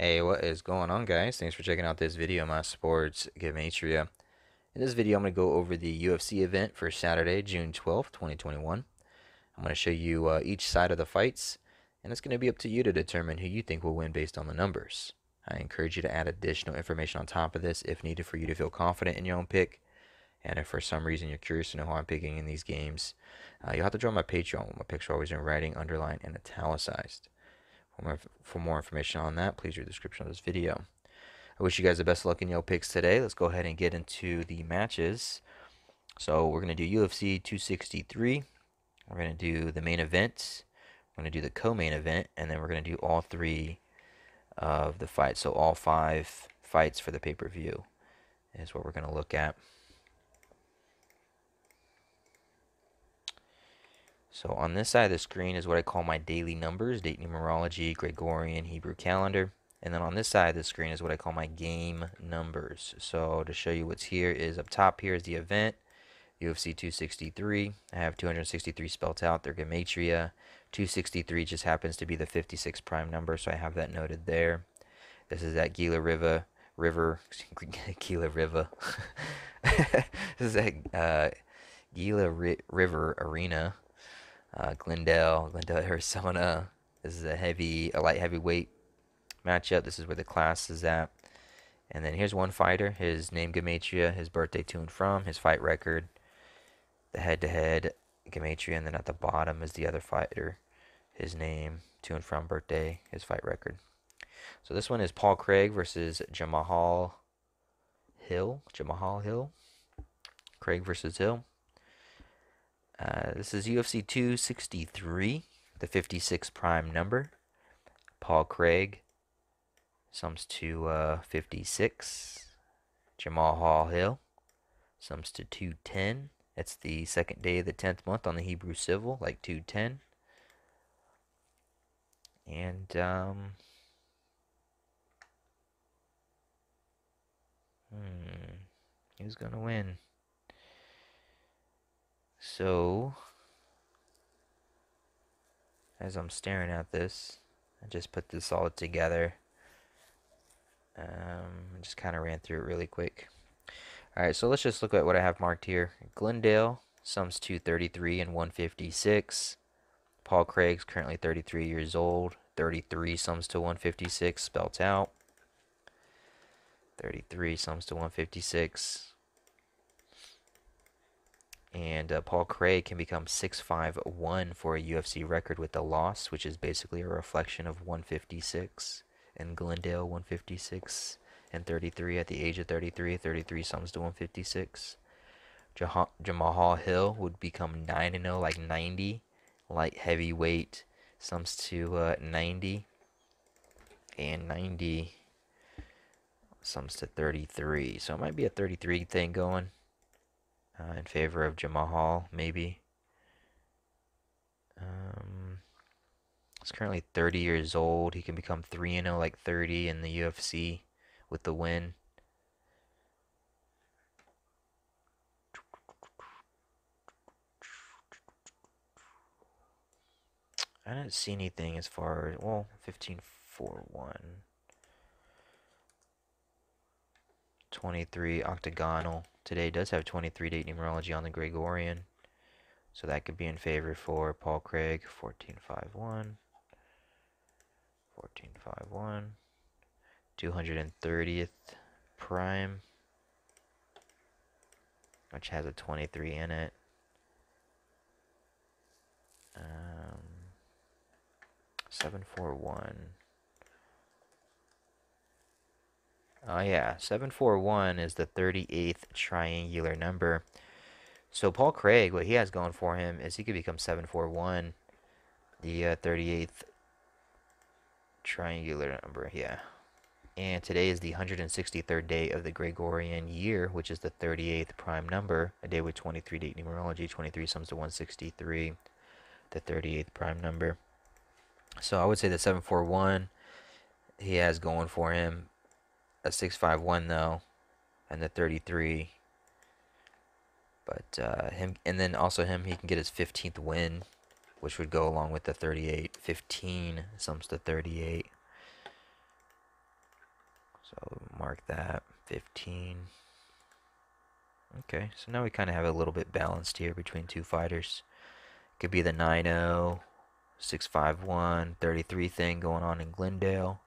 Hey, what is going on, guys? Thanks for checking out this video of my sports Gematria. In this video, I'm going to go over the UFC event for Saturday, June 12th, 2021. I'm going to show you each side of the fights, and it's going to be up to you to determine who you think will win based on the numbers. I encourage you to add additional information on top of this if needed for you to feel confident in your own pick. And if for some reason you're curious to know how I'm picking in these games, you'll have to join my Patreon. My picks are always in writing, underlined, and italicized. For more information on that, please read the description of this video. I wish you guys the best luck in your picks today. Let's go ahead and get into the matches. So we're going to do UFC 263. We're going to do the main event. We're going to do the co-main event. And then we're going to do all three of the fights. So all 5 fights for the pay-per-view is what we're going to look at. So on this side of the screen is what I call my daily numbers, date numerology, Gregorian, Hebrew calendar. And then on this side of the screen is what I call my game numbers. So to show you what's here is up top here is the event, UFC 263. I have 263 spelled out. They're Gematria. 263 just happens to be the 56 prime number, so I have that noted there. This is at Gila River, Gila River. This is at Gila River Arena. Glendale, Arizona. This is a light heavyweight matchup. This is where the class is at. And then here's one fighter, his name Gematria, his birthday to and from, his fight record, the head-to-head Gematria, and then at the bottom is the other fighter, his name, to and from, birthday, his fight record. So this one is Paul Craig versus Jamal Hill. Craig versus Hill. This is UFC 263, the 56 prime number. Paul Craig sums to 56. Jamal Hill sums to 210. That's the second day of the 10th month on the Hebrew Civil, like 210. And who's gonna win? So, as I'm staring at this, I just put this all together. I just kind of ran through it really quick. Alright, so let's just look at what I have marked here. Glendale sums to 33 and 156. Paul Craig's currently 33 years old. 33 sums to 156, spelt out. 33 sums to 156. And Paul Craig can become 651 for a UFC record with a loss, which is basically a reflection of 156. And Glendale 156 and 33 at the age of 33. 33 sums to 156. Jamal Hill would become 9-0, like 90. Light heavyweight sums to 90. And 90 sums to 33. So it might be a 33 thing going. In favor of Jamal, maybe. He's currently 30 years old. He can become 3-0, like 30 in the UFC with the win. I didn't see anything as far as, well, 15-4-1. 23 octagonal. Today does have 23 date numerology on the Gregorian. So that could be in favor for Paul Craig. 14-5-1. 14-5-1. 230th prime, which has a 23 in it. 741. Oh yeah, 741 is the 38th triangular number. So Paul Craig, what he has going for him is he could become 741, the 38th triangular number, yeah. And today is the 163rd day of the Gregorian year, which is the 38th prime number, a day with 23 date numerology. 23 sums to 163, the 38th prime number. So I would say the 741 he has going for him. A 651 though, and the 33. But him, and then also him, he can get his 15th win, which would go along with the 38. 15 sums to 38. So mark that 15. Okay, so now we kind of have a little bit balanced here between two fighters. Could be the 9-0, 6-5-1, 33 thing going on in Glendale.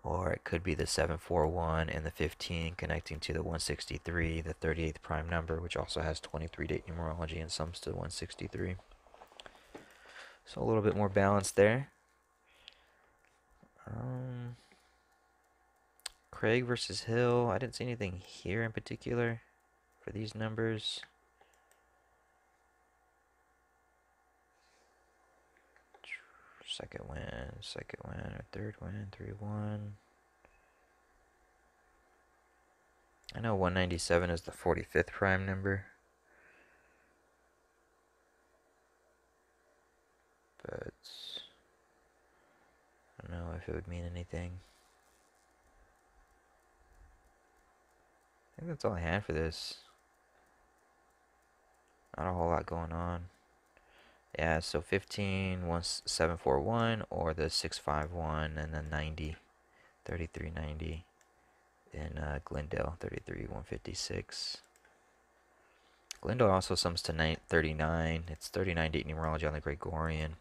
Or it could be the 741 and the 15 connecting to the 163, the 38th prime number, which also has 23 date numerology and sums to 163. So a little bit more balance there. Craig versus Hill. I didn't see anything here in particular for these numbers. Second win, or third win, 3-1. I know 197 is the 45th prime number. But I don't know if it would mean anything. I think that's all I had for this. Not a whole lot going on. Yeah, so 15, 741, or the 651, and then 90, 3390 in Glendale, 156. Glendale also sums to 39. It's 39 date numerology on the Gregorian.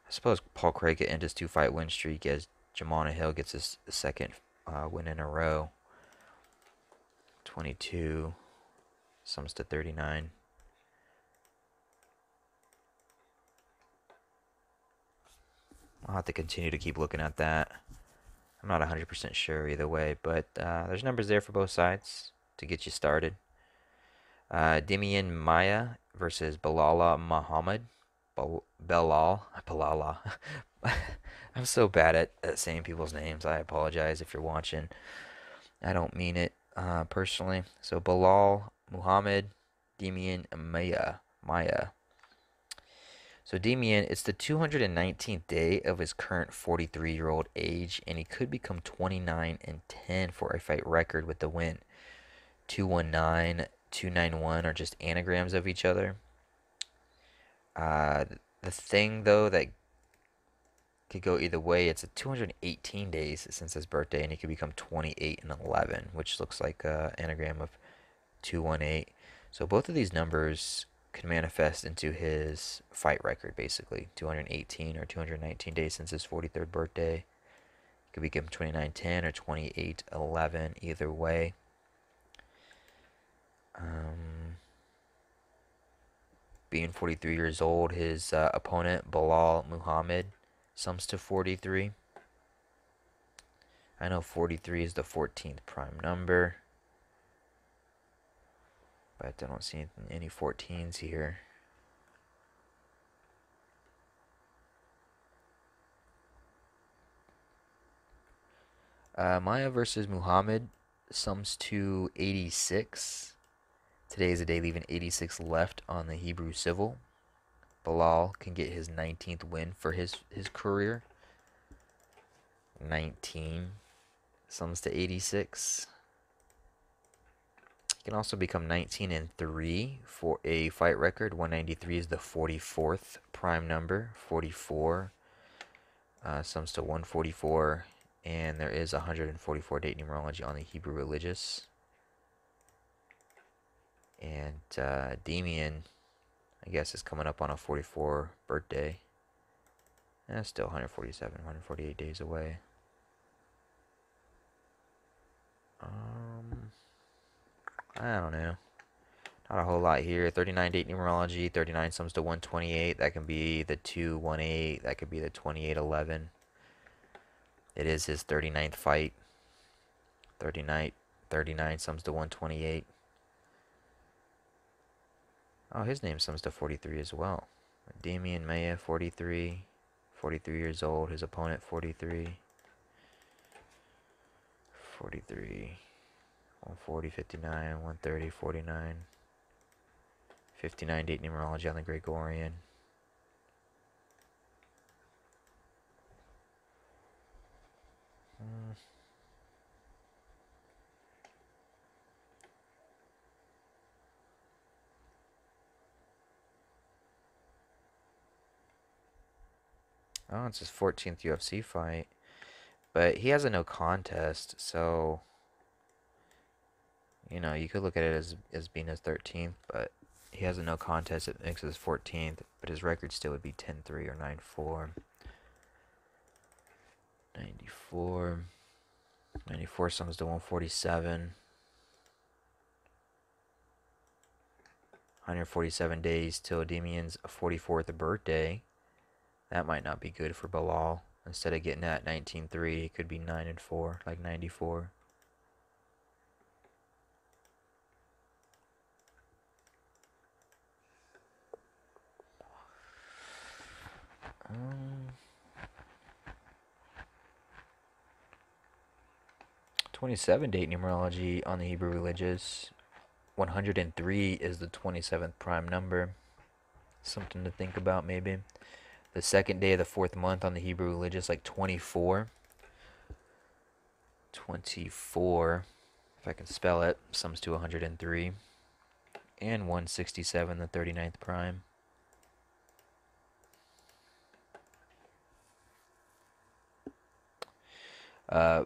I suppose Paul Craig could end his 2-fight win streak as Jamona Hill gets his second win in a row. 22 sums to 39. I'll have to continue to keep looking at that. I'm not 100% sure either way, but there's numbers there for both sides to get you started. Demian Maya versus Balala Muhammad. Balala. I'm so bad at saying people's names. I apologize if you're watching. I don't mean it personally. So Balal Muhammad, Demian Maya. So Demian, it's the 219th day of his current 43-year-old age, and he could become 29-10 for a fight record with the win. 219, 291 are just anagrams of each other. The thing though that could go either way, it's a 218 days since his birthday, and he could become 28-11, which looks like an anagram of 218. So both of these numbers could manifest into his fight record, basically 218 or 219 days since his 43rd birthday. He could become 29-10 or 28-11, either way. Being 43 years old, his opponent, Balal Muhammad, sums to 43. I know 43 is the 14th prime number, but I don't see any 14s here. Maya versus Muhammad sums to 86. Today is the day leaving 86 left on the Hebrew Civil. Balal can get his 19th win for his career. 19 sums to 86. He can also become 19-3 for a fight record. 193 is the 44th prime number. 44 sums to 144. And there is 144 date numerology on the Hebrew religious. And Demian, I guess, is coming up on a 44 birthday. And still 147, 148 days away. I don't know. Not a whole lot here. 39 date numerology. 39 sums to 128. That can be the 218. That could be the 2811. It is his 39th fight. 39 sums to 128. Oh, his name sums to 43 as well. Demian Maya, 43. 43 years old. His opponent, 43. 43. 140, 59, 130, 49. 59 date numerology on the Gregorian. Oh, it's his 14th UFC fight. But he has a no contest, so you know you could look at it as being his 13th, but he has a no contest. It makes his 14th, but his record still would be 10-3 or 9-4. 94. 94 sums to 147. 147 days till Damian's 44th birthday. That might not be good for Bilal. Instead of getting at 19-3, it could be 9-4, like 94. Um, 27 date numerology on the Hebrew religious. 103 is the 27th prime number. Something to think about, maybe. The second day of the fourth month on the Hebrew religious, like 24. 24, if I can spell it, sums to 103. And 167, the 39th prime.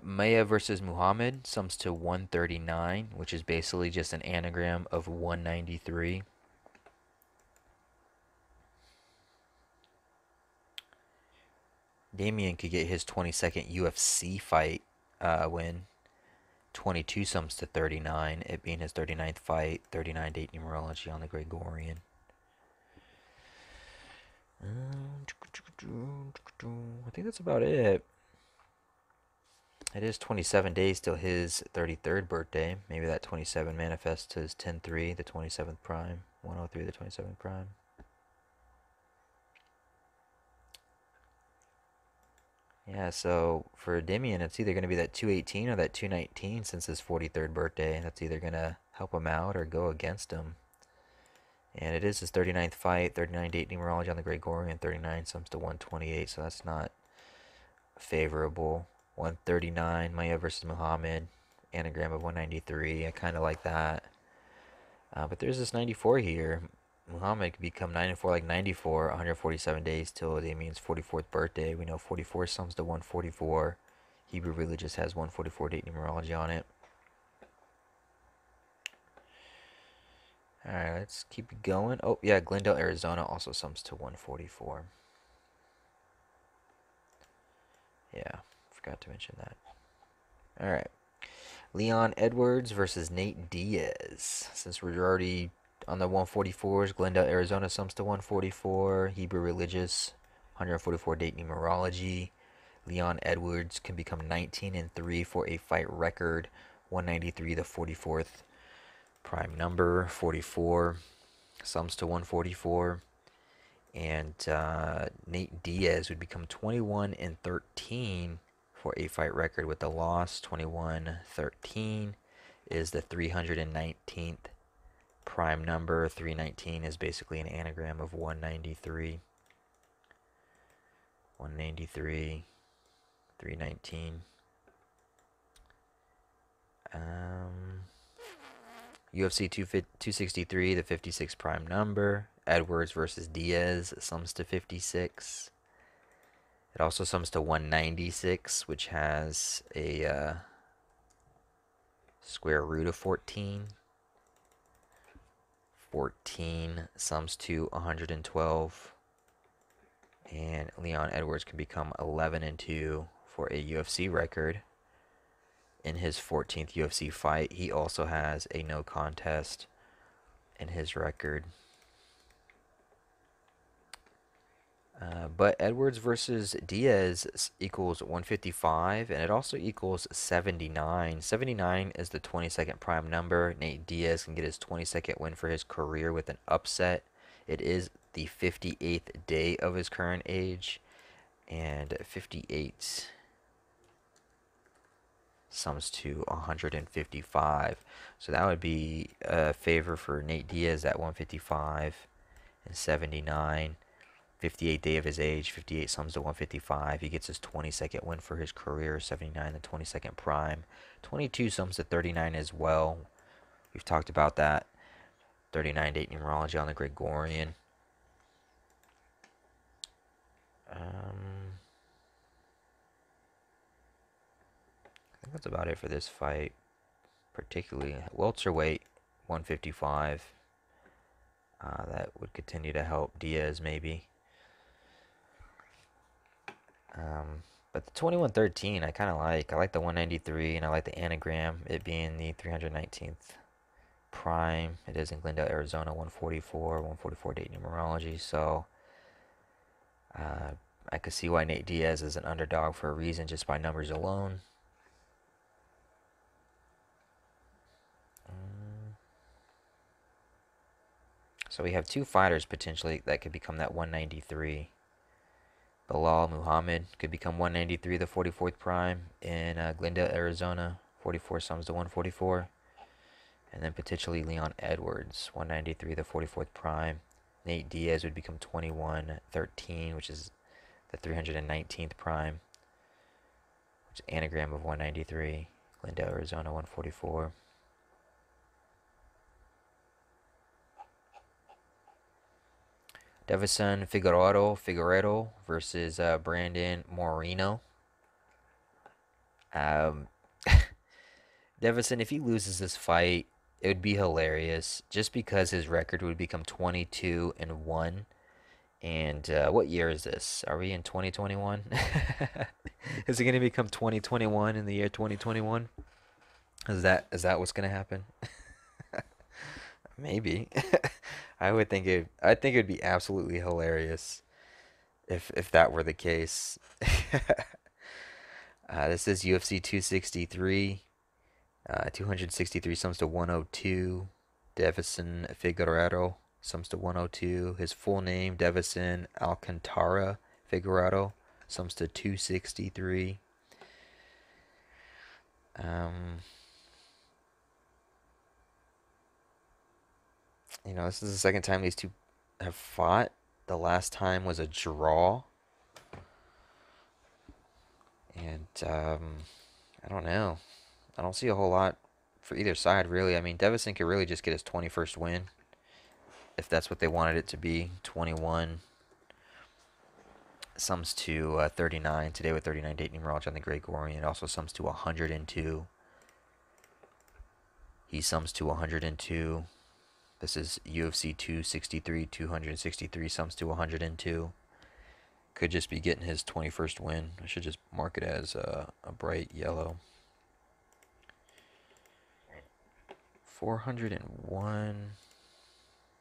Maya versus Muhammad sums to 139, which is basically just an anagram of 193. Damian could get his 22nd UFC fight win. 22 sums to 39, it being his 39th fight. 39 date numerology on the Gregorian. I think that's about it. It is 27 days till his 33rd birthday. Maybe that 27 manifests to his 10-3, the 27th prime. 103, the 27th prime. Yeah, so for Damian, it's either going to be that 218 or that 219 since his 43rd birthday. That's either going to help him out or go against him. And it is his 39th fight, 39 date numerology on the Gregorian, 39 sums to 128, so that's not favorable. 139, Maya versus Muhammad, anagram of 193. I kind of like that. But there's this 94 here. Muhammad could become 94 like 94, 147 days till Damien's 44th birthday. We know 44 sums to 144. Hebrew religious has 144 date numerology on it. Alright, let's keep it going. Oh, yeah, Glendale, Arizona also sums to 144. Yeah, forgot to mention that. Alright. Leon Edwards versus Nate Diaz. Since we're already on the 144s, Glendale, Arizona sums to 144. Hebrew religious, 144 date numerology. Leon Edwards can become 19-3 for a fight record. 193, the 44th prime number. 44 sums to 144. And Nate Diaz would become 21-13 for a fight record with the loss. 21-13 is the 319th prime number. 319 is basically an anagram of 193. 193, 319. UFC 263, the 56 prime number. Edwards versus Diaz sums to 56. It also sums to 196, which has a square root of 14. 14 sums to 112. And Leon Edwards can become 11-2 for a UFC record. In his 14th UFC fight, he also has a no contest in his record. But Edwards versus Diaz equals 155, and it also equals 79. 79 is the 22nd prime number. Nate Diaz can get his 22nd win for his career with an upset. It is the 58th day of his current age, and 58 sums to 155. So that would be a favor for Nate Diaz at 155 and 79. 58th day of his age, 58 sums to 155. He gets his 22nd win for his career, 79, the 22nd prime. 22 sums to 39 as well. We've talked about that. 39 date numerology on the Gregorian. think that's about it for this fight. Particularly welterweight, 155. That would continue to help Diaz maybe. But the 2113 I kind of like. I like the 193 and I like the anagram, it being the 319th prime. It is in Glendale, Arizona, 144 date numerology. So I could see why Nate Diaz is an underdog for a reason just by numbers alone. So we have two fighters potentially that could become that 193. Bilal Muhammad could become 193, the 44th prime in Glendale, Arizona. 44 sums to 144. And then potentially Leon Edwards, 193, the 44th prime. Nate Diaz would become 2113, which is the 319th prime, which is anagram of 193. Glendale, Arizona, 144. Davison Figueroa versus Brandon Moreno. Davison, if he loses this fight, it would be hilarious just because his record would become 22-1. And what year is this? Are we in 2021? Is it going to become 2021 in the year 2021? Is that what's going to happen? Maybe. I think it would be absolutely hilarious if that were the case. This is UFC 263. 263 sums to 102. Davison Figueroa sums to 102. His full name, Davison Alcantara Figueroa, sums to 263. This is the second time these two have fought. The last time was a draw. And I don't know. I don't see a whole lot for either side, really. I mean, Davison could really just get his 21st win if that's what they wanted it to be. 21 sums to 39. Today with 39 date numerology on the Gregorian. It also sums to 102. He sums to 102. This is UFC 263. 263 sums to 102. Could just be getting his 21st win. I should just mark it as a bright yellow. 401.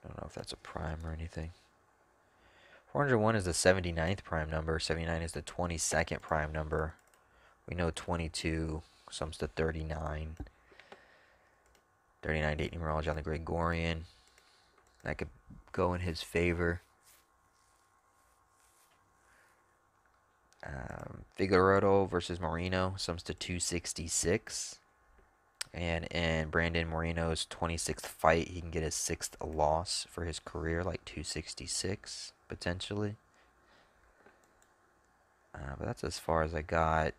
I don't know if that's a prime or anything. 401 is the 79th prime number. 79 is the 22nd prime number. We know 22 sums to 39. 39 date numerology on the Gregorian. That could go in his favor. Figueroa versus Moreno sums to 266. And in Brandon Moreno's 26th fight, he can get his 6th loss for his career, like 266, potentially. But that's as far as I got.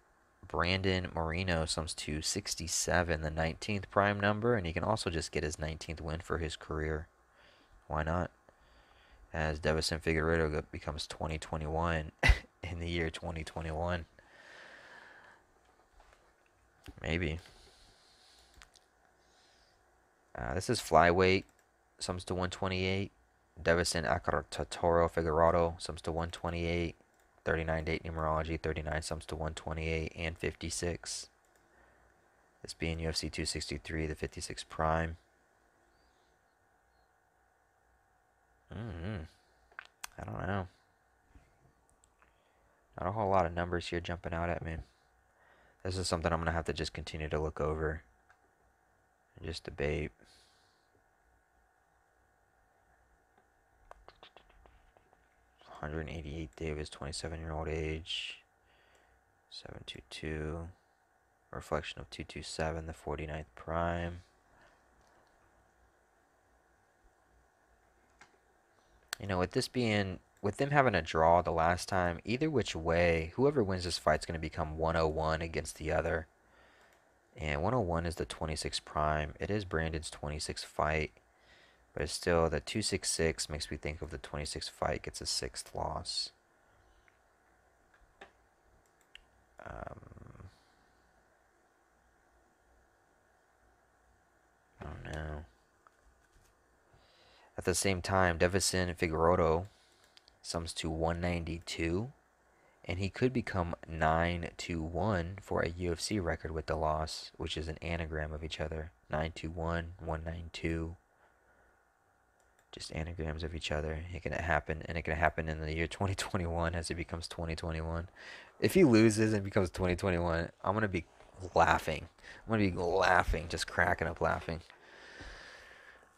Brandon Moreno sums to 67, the 19th prime number, and he can also just get his 19th win for his career. Why not? As Davison Figueroa becomes 2021 in the year 2021. Maybe. This is flyweight, sums to 128. Davison Acartatoro Figueroa sums to 128. 39 date numerology, 39 sums to 128 and 56. This being UFC 263, the 56 prime. I don't know. Not a whole lot of numbers here jumping out at me. This is something I'm going to have to just continue to look over and just debate. $188 day of his 27-year-old age. 722. Reflection of 227, the 49th prime. With them having a draw the last time, either which way, whoever wins this fight is going to become 101 against the other. And 101 is the 26th prime. It is Brandon's 26th fight. But it's still, the 266 makes me think of the 26th fight gets a 6th loss. I don't know. At the same time, Davison Figueroa sums to 192, and he could become 9-1 for a UFC record with the loss, which is an anagram of each other. 9-1, 192, just anagrams of each other. It can happen, and it can happen in the year 2021 as it becomes 2021. If he loses and becomes 2021, I'm gonna be laughing. I'm gonna be laughing, just cracking up laughing.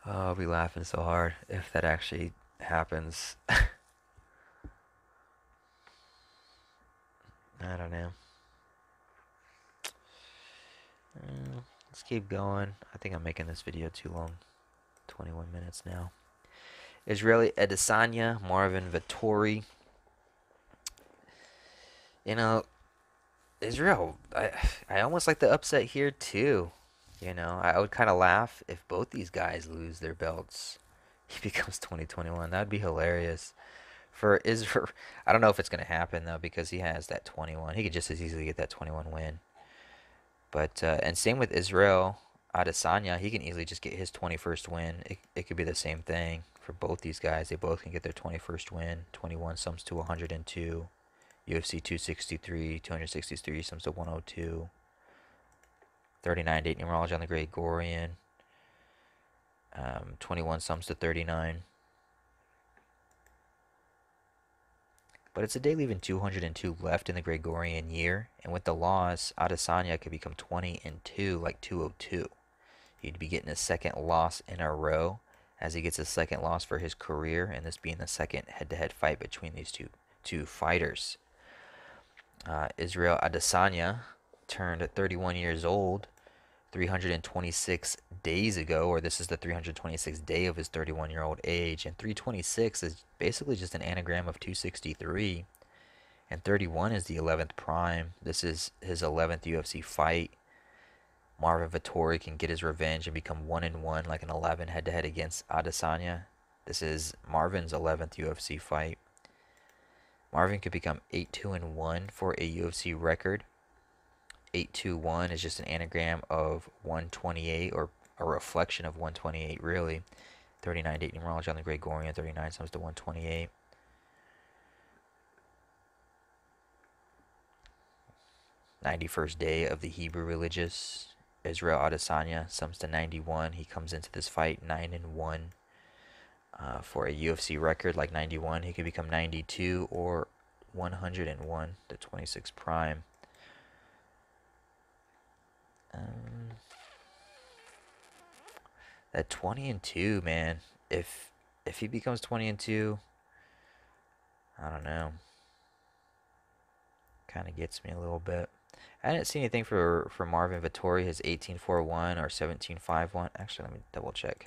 Oh, I'll be laughing so hard if that actually happens. I don't know. Let's keep going. I think I'm making this video too long. 21 minutes now. Israeli Adesanya, Marvin Vettori. You know, Israel, I almost like the upset here too. You know, I would kind of laugh if both these guys lose their belts. He becomes 2021. That would be hilarious. For Israel, I don't know if it's going to happen though because he has that 21. He could just as easily get that 21 win. But and same with Israel Adesanya, he can easily just get his 21st win. It could be the same thing for both these guys. They both can get their 21st win. 21 sums to 102. UFC 263, 263 sums to 102. 39 date numerology on the Gregorian. 21 sums to 39. But it's a day leaving 202 left in the Gregorian year, and with the loss, Adesanya could become 20-2, like 202. He'd be getting his second loss in a row, as he gets his second loss for his career, and this being the second head-to-head fight between these two fighters. Israel Adesanya turned 31 years old 326 days ago, or this is the 326th day of his 31-year-old age, and 326 is basically just an anagram of 263, and 31 is the 11th prime. This is his 11th UFC fight. Marvin Vettori can get his revenge and become 1-1, like an 11 head-to-head against Adesanya. This is Marvin's 11th UFC fight. Marvin could become 8-2-1 for a UFC record. 821 is just an anagram of 128, or a reflection of 128, really. 39 date numerology on the Gregorian. 39 sums to 128. '91st day of the Hebrew religious. Israel Adesanya sums to 91. He comes into this fight 9-1. For a UFC record like 91, he could become 92 or 101, the 26 prime. That 20-2, man. If he becomes 20-2, I don't know. Kind of gets me a little bit. I didn't see anything for Marvin Vettori, his 18-4-1 or 17-5-1. Actually, let me double check.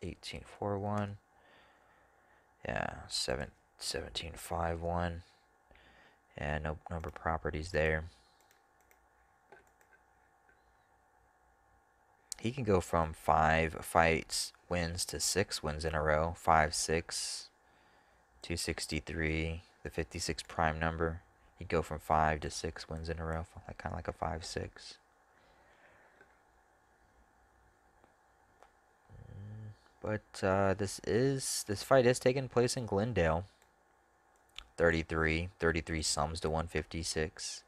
18-4-1. Yeah, 17-5-1. Yeah, no number properties there. He can go from 5 fights wins to 6 wins in a row. 5-6, 263, the 56 prime number. He'd go from 5 to 6 wins in a row, like kind of like a 5-6. But this fight is taking place in Glendale. 33 sums to 156,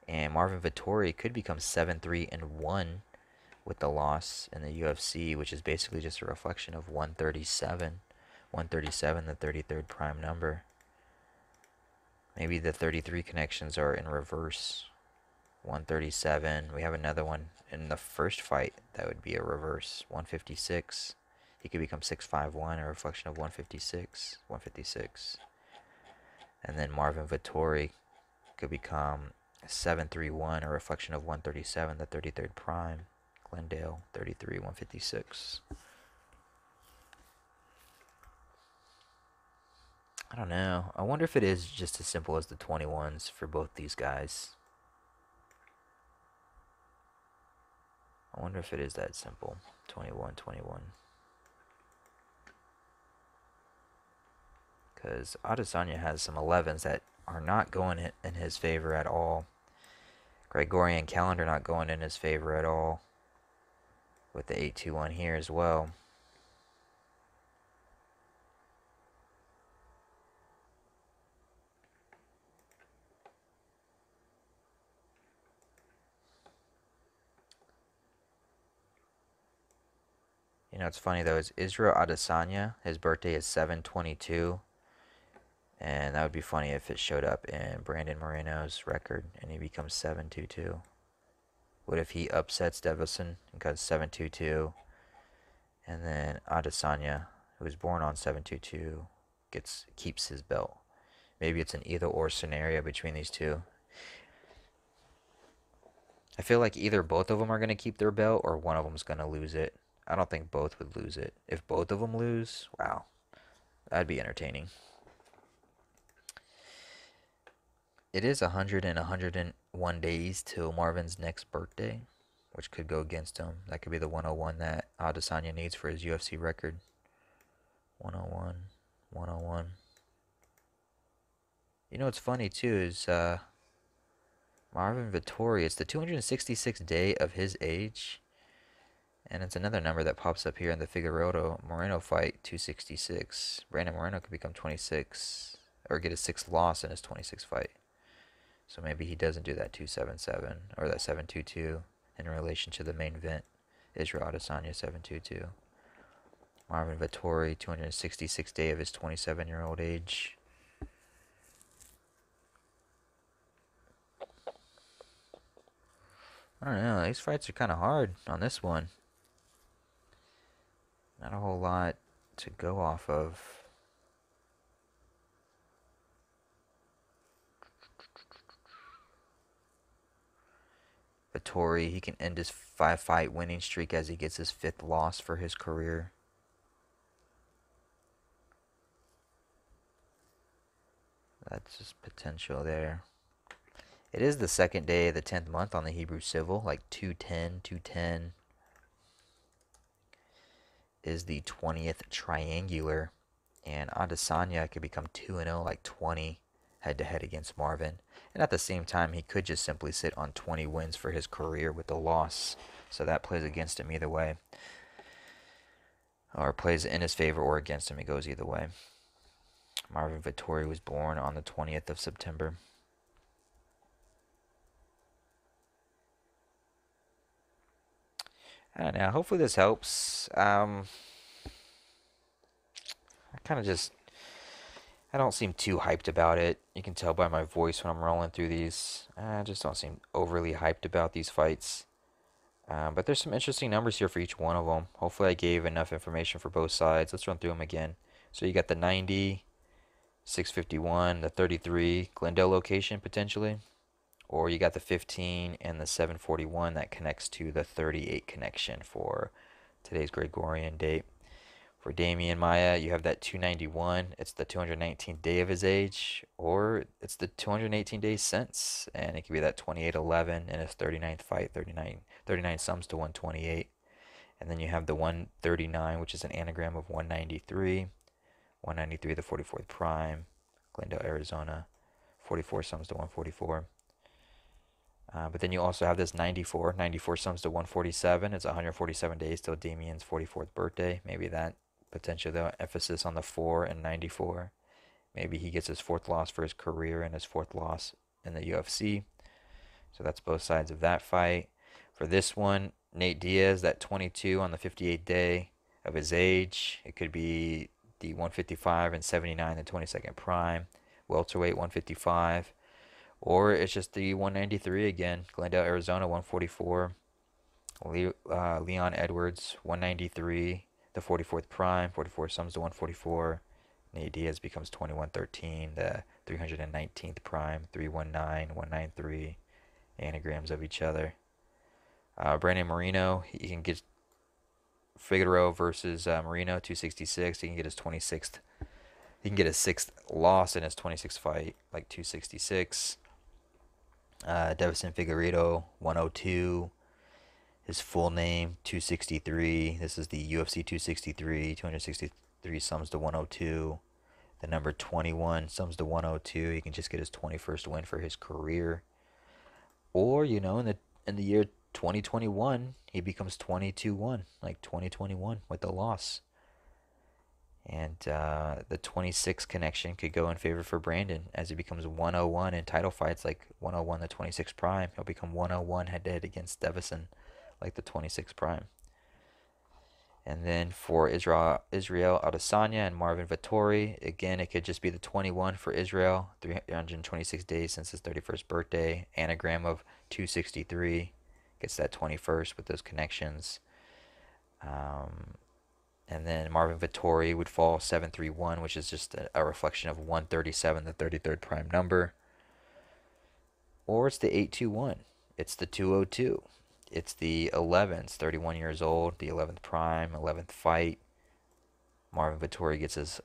and Marvin Vettori could become 7-3-1 with the loss in the UFC, which is basically just a reflection of 137. 137, the 33rd prime number. Maybe the 33 connections are in reverse. 137. We have another one in the first fight that would be a reverse. 156. He could become 651, a reflection of 156. 156. And then Marvin Vettori could become 731, a reflection of 137, the 33rd prime. Glendale, 33, 156. I don't know. I wonder if it is just as simple as the 21s for both these guys. I wonder if it is that simple. 21, 21. Because Adesanya has some 11s that are not going in his favor at all. Gregorian calendar not going in his favor at all. with the 821 here as well. You know, it's funny though, is Israel Adesanya, his birthday is 7/22, and that would be funny if it showed up in Brandon Moreno's record and he becomes 7/22. What if he upsets Davison and goes 7/22, and then Adesanya, who was born on 7/22, keeps his belt? Maybe it's an either or scenario between these two. I feel like either both of them are going to keep their belt or one of them's going to lose it. I don't think both would lose it. If both of them lose, wow, that'd be entertaining. It is 100 and 101 days till Marvin's next birthday, which could go against him. That could be the 101 that Adesanya needs for his UFC record. 101, 101. You know what's funny too is Marvin Vettori. It's the 266th day of his age, and it's another number that pops up here in the Figueiredo Moreno fight, 266. Brandon Moreno could become 26 or get his sixth loss in his 26th fight. So maybe he doesn't do that 277 or that 722 in relation to the main event, Israel Adesanya 722. Marvin Vettori, 266th day of his 27-year-old age. I don't know. These fights are kind of hard on this one. Not a whole lot to go off of. Vettori, he can end his 5-fight winning streak as he gets his 5th loss for his career. That's just potential there. It is the second day of the 10th month on the Hebrew Civil, like 210, 210 is the 20th triangular, and Adesanya could become 2-0, like 20 head-to-head against Marvin. And at the same time, he could just simply sit on 20 wins for his career with the loss. So that plays against him either way. Or plays in his favor or against him. It goes either way. Marvin Vettori was born on the 20th of September. I don't know. Hopefully this helps. I kind of just... I don't seem too hyped about it. You can tell by my voice when I'm rolling through these. I just don't seem overly hyped about these fights. But there's some interesting numbers here for each one of them. Hopefully I gave enough information for both sides. Let's run through them again. So you got the 90, 651, the 33 Glendale location potentially. Or you got the 15 and the 741 that connects to the 38 connection for today's Gregorian date. For Damian Maia, you have that 291. It's the 219th day of his age, or it's the 218 days since. And it could be that 28-11 in his 39th fight. 39 sums to 128. And then you have the 139, which is an anagram of 193. 193, the 44th prime. Glendale, Arizona. 44 sums to 144. But then you also have this 94. 94 sums to 147. It's 147 days till Damian's 44th birthday. Maybe that potential, though, emphasis on the 4 and 94. Maybe he gets his 4th loss for his career and his 4th loss in the UFC. So that's both sides of that fight. For this one, Nate Diaz, that 22 on the 58th day of his age. It could be the 155 and 79, the 22nd prime. Welterweight 155. Or it's just the 193 again. Glendale, Arizona 144. Leon Edwards 193. The 44th prime. 44 sums to 144. Nate Diaz becomes 2113. The 319th prime. 319, 193. Anagrams of each other. Brandon Moreno, he can get Figueroa versus Moreno 266. He can get his 26th. He can get his 6th loss in his 26th fight, like 266. Davison Figueiredo 102. His full name 263. This is the UFC 263. 263 sums to 102. The number 21 sums to 102. He can just get his 21st win for his career. Or, you know, in the year 2021, he becomes 22-1, like 2021 with the loss. And the 26 connection could go in favor for Brandon as he becomes 101 in title fights, like 101 the 26 prime. He'll become 101 head to head against Devison, like the 26 prime. And then for Israel Adesanya and Marvin Vettori, again, it could just be the 21 for Israel, 326 days since his 31st birthday, anagram of 263, gets that 21st with those connections. Um, and then Marvin Vettori would fall 731, which is just a reflection of 137, the 33rd prime number. Or it's the 821, it's the 202. It's the 11th, 31 years old, the 11th prime, 11th fight. Marvin Vettori gets his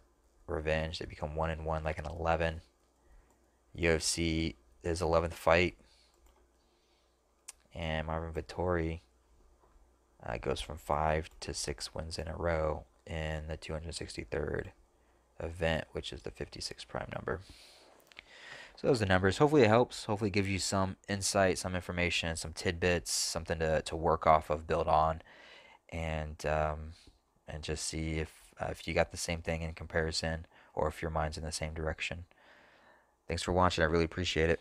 revenge. They become 1-1 like an 11. UFC, his 11th fight. And Marvin Vettori goes from 5 to 6 wins in a row in the 263rd event, which is the 56 prime number. So those are the numbers. Hopefully it helps. Hopefully it gives you some insight, some information, some tidbits, something to work off of, build on, and just see if you got the same thing in comparison or if your mind's in the same direction. Thanks for watching. I really appreciate it.